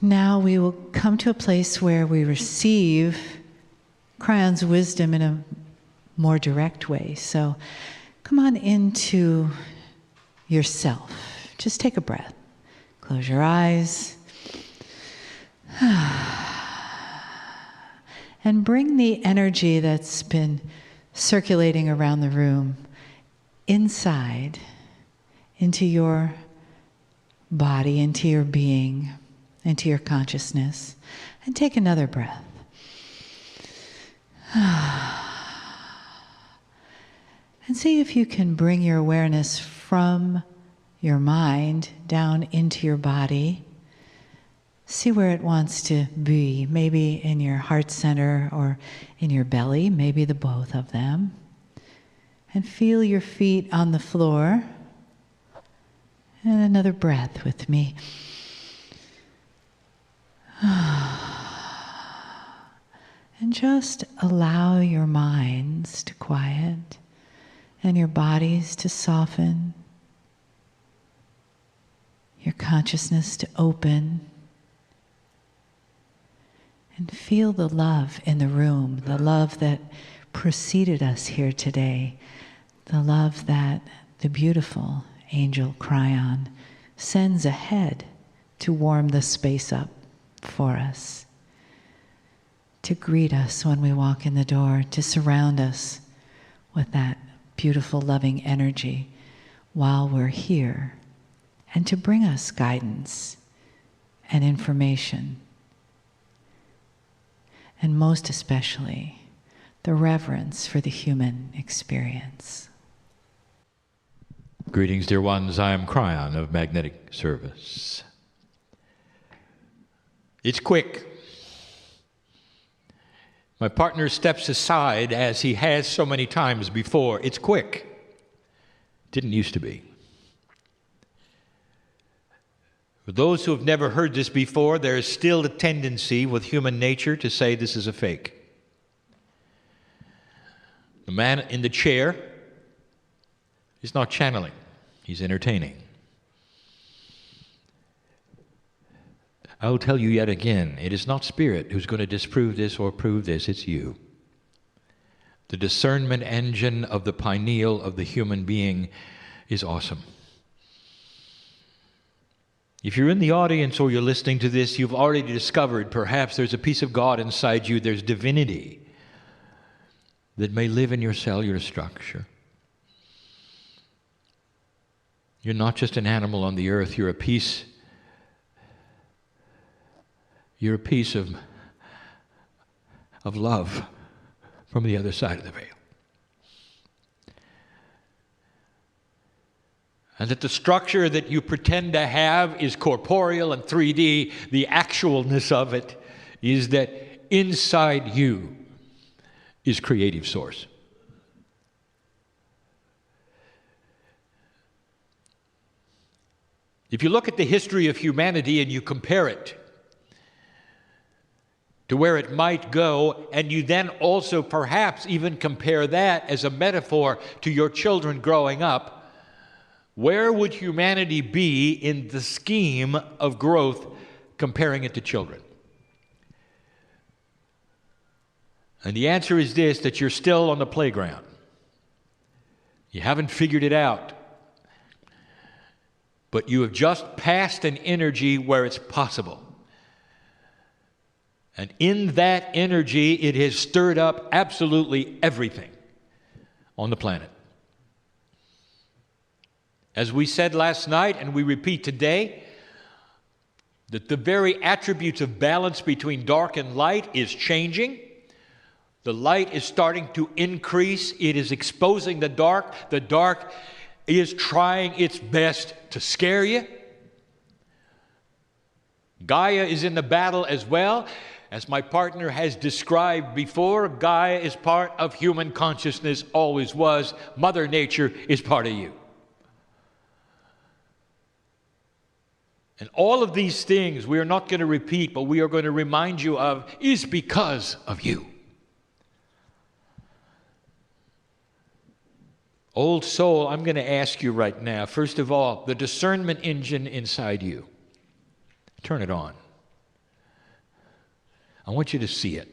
Now we will come to a place where we receive Kryon's wisdom in a more direct way. So come on into yourself. Just take a breath. Close your eyes. And bring the energy that's been circulating around the room inside, into your body, into your being, into your consciousness. And take another breath. And see if you can bring your awareness from your mind down into your body. See where it wants to be, maybe in your heart center or in your belly, maybe the both of them. And feel your feet on the floor. And another breath with me. And just allow your minds to quiet and your bodies to soften, your consciousness to open. And feel the love in the room, the love that preceded us here today, the love that the beautiful angel Kryon sends ahead to warm the space up for us, to greet us when we walk in the door, to surround us with that beautiful, loving energy while we're here, and to bring us guidance and information. And most especially, the reverence for the human experience. Greetings, dear ones. I am Kryon of Magnetic Service. It's quick. My partner steps aside as he has so many times before. It's quick. Didn't used to be. For those who have never heard this before, there is still a tendency with human nature to say this is a fake. The man in the chair is not channeling, he's entertaining. I will tell you yet again, it is not spirit who's going to disprove this or prove this, it's you. The discernment engine of the pineal of the human being is awesome. If you're in the audience or you're listening to this, you've already discovered perhaps there's a piece of God inside you, there's divinity that may live in your cellular structure. You're not just an animal on the earth, you're a piece of love from the other side of the veil. And that the structure that you pretend to have is corporeal and 3D, the actualness of it is that inside you is creative source. If you look at the history of humanity and you compare it to where it might go, and you then also perhaps even compare that as a metaphor to your children growing up, where would humanity be in the scheme of growth comparing it to children? And the answer is this, that you're still on the playground. You haven't figured it out. But you have just passed an energy where it's possible. And in that energy, it has stirred up absolutely everything on the planet. As we said last night, and we repeat today, that the very attributes of balance between dark and light is changing. The light is starting to increase. It is exposing the dark. The dark is trying its best to scare you. Gaia is in the battle as well. As my partner has described before, Gaia is part of human consciousness, always was. Mother Nature is part of you. And all of these things we are not going to repeat, but we are going to remind you of, is because of you. Old soul, I'm going to ask you right now, first of all, the discernment engine inside you, turn it on. I want you to see it.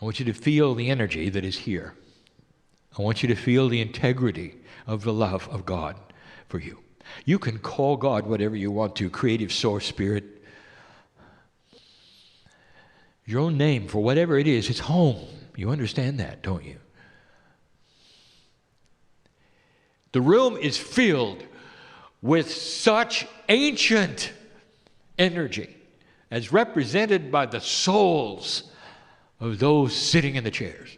I want you to feel the energy that is here. I want you to feel the integrity of the love of God for you. You can call God whatever you want to, creative source, spirit. Your own name for whatever it is, it's home. You understand that, don't you? The room is filled with such ancient energy as represented by the souls of those sitting in the chairs.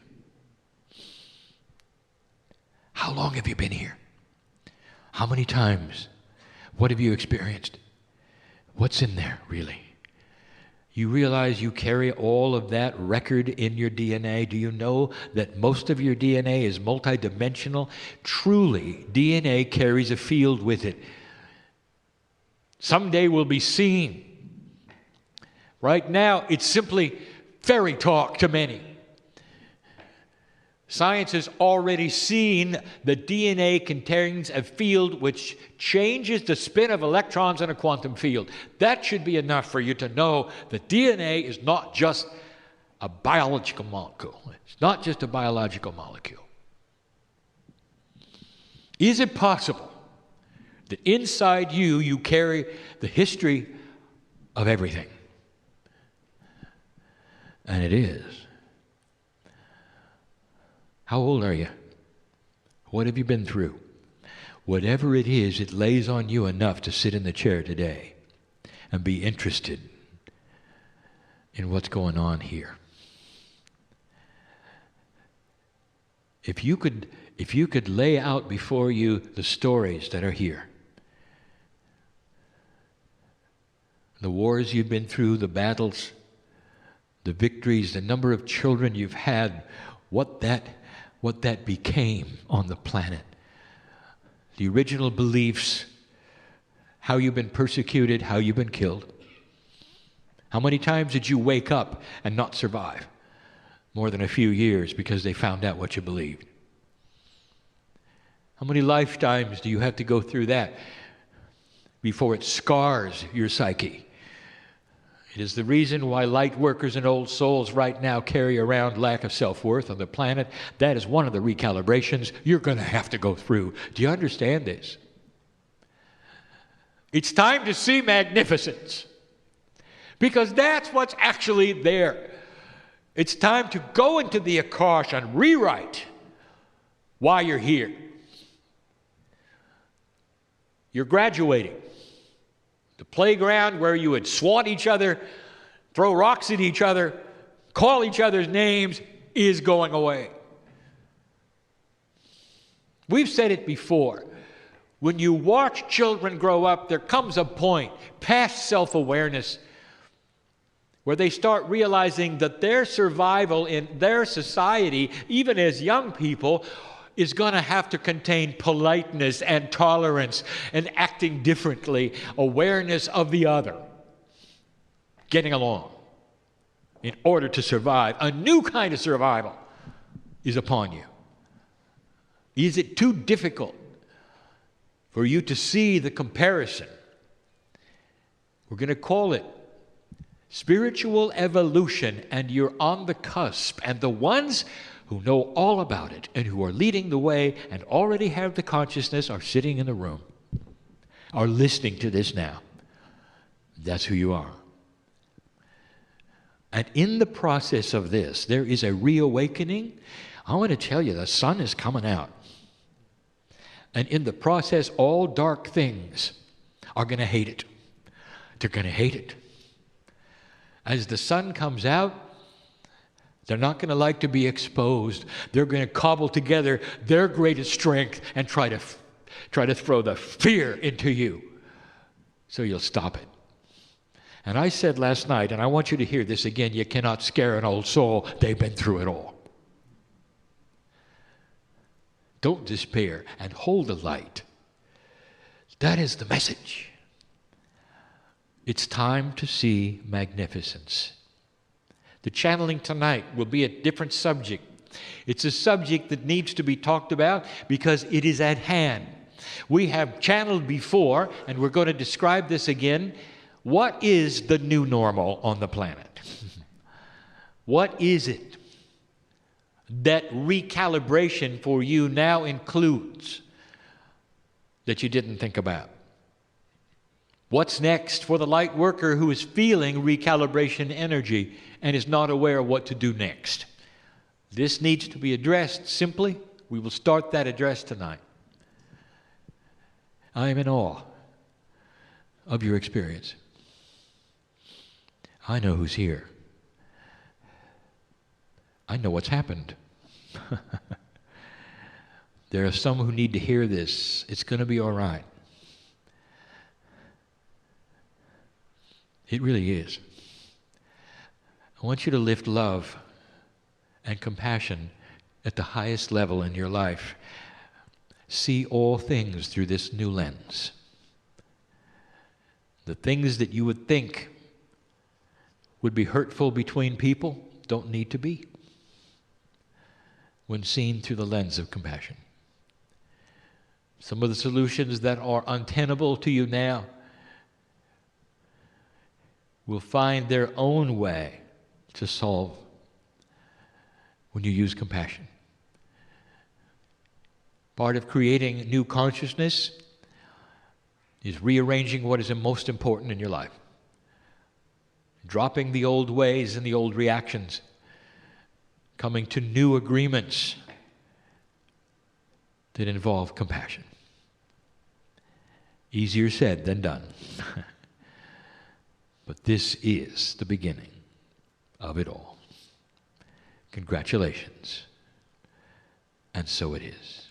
How long have you been here? How many times? What have you experienced? What's in there, really? You realize you carry all of that record in your DNA? Do you know that most of your DNA is multidimensional? Truly, DNA carries a field with it. Someday will be seen. Right now, it's simply fairy talk to many. Science has already seen that DNA contains a field which changes the spin of electrons in a quantum field. That should be enough for you to know that DNA is not just a biological molecule. It's not just a biological molecule. Is it possible that inside you carry the history of everything? And it is. How old are you? What have you been through? Whatever it is, it lays on you enough to sit in the chair today and be interested in what's going on here. If you could lay out before you the stories that are here, the wars you've been through, the battles, the victories, the number of children you've had, what that became on the planet, the original beliefs, how you've been persecuted, how you've been killed. How many times did you wake up and not survive more than a few years because they found out what you believed? How many lifetimes do you have to go through that before it scars your psyche? It is the reason why light workers and old souls right now carry around lack of self-worth on the planet. That is one of the recalibrations you're going to have to go through. Do you understand this? It's time to see magnificence, because that's what's actually there. It's time to go into the Akash and rewrite why you're here. You're graduating. The playground where you would swat each other, throw rocks at each other, call each other's names is going away. We've said it before. When you watch children grow up, there comes a point past self-awareness where they start realizing that their survival in their society, even as young people, is going to have to contain politeness and tolerance and acting differently, awareness of the other, getting along in order to survive. A new kind of survival is upon you. Is it too difficult for you to see the comparison? We're going to call it spiritual evolution, and you're on the cusp. And the ones who know all about it and who are leading the way and already have the consciousness are sitting in the room, are listening to this now. That's who you are. And in the process of this, there is a reawakening. I want to tell you, the sun is coming out. And in the process, all dark things are going to hate it. They're going to hate it. As the sun comes out, they're not going to like to be exposed. They're going to cobble together their greatest strength and try to throw the fear into you so you'll stop it. And I said last night, and I want you to hear this again, you cannot scare an old soul. They've been through it all. Don't despair and hold the light. That is the message. It's time to see magnificence. The channeling tonight will be a different subject. It's a subject that needs to be talked about because it is at hand. We have channeled before, and we're going to describe this again. What is the new normal on the planet? What is it that recalibration for you now includes that you didn't think about? What's next for the light worker who is feeling recalibration energy and is not aware of what to do next? This needs to be addressed simply. We will start that address tonight. I am in awe of your experience. I know who's here. I know what's happened. There are some who need to hear this. It's going to be all right. It really is. I want you to lift love and compassion at the highest level in your life. See all things through this new lens. The things that you would think would be hurtful between people don't need to be when seen through the lens of compassion. Some of the solutions that are untenable to you now will find their own way to solve when you use compassion. Part of creating new consciousness is rearranging what is most important in your life. Dropping the old ways and the old reactions. Coming to new agreements that involve compassion. Easier said than done. But this is the beginning of it all. Congratulations. And so it is.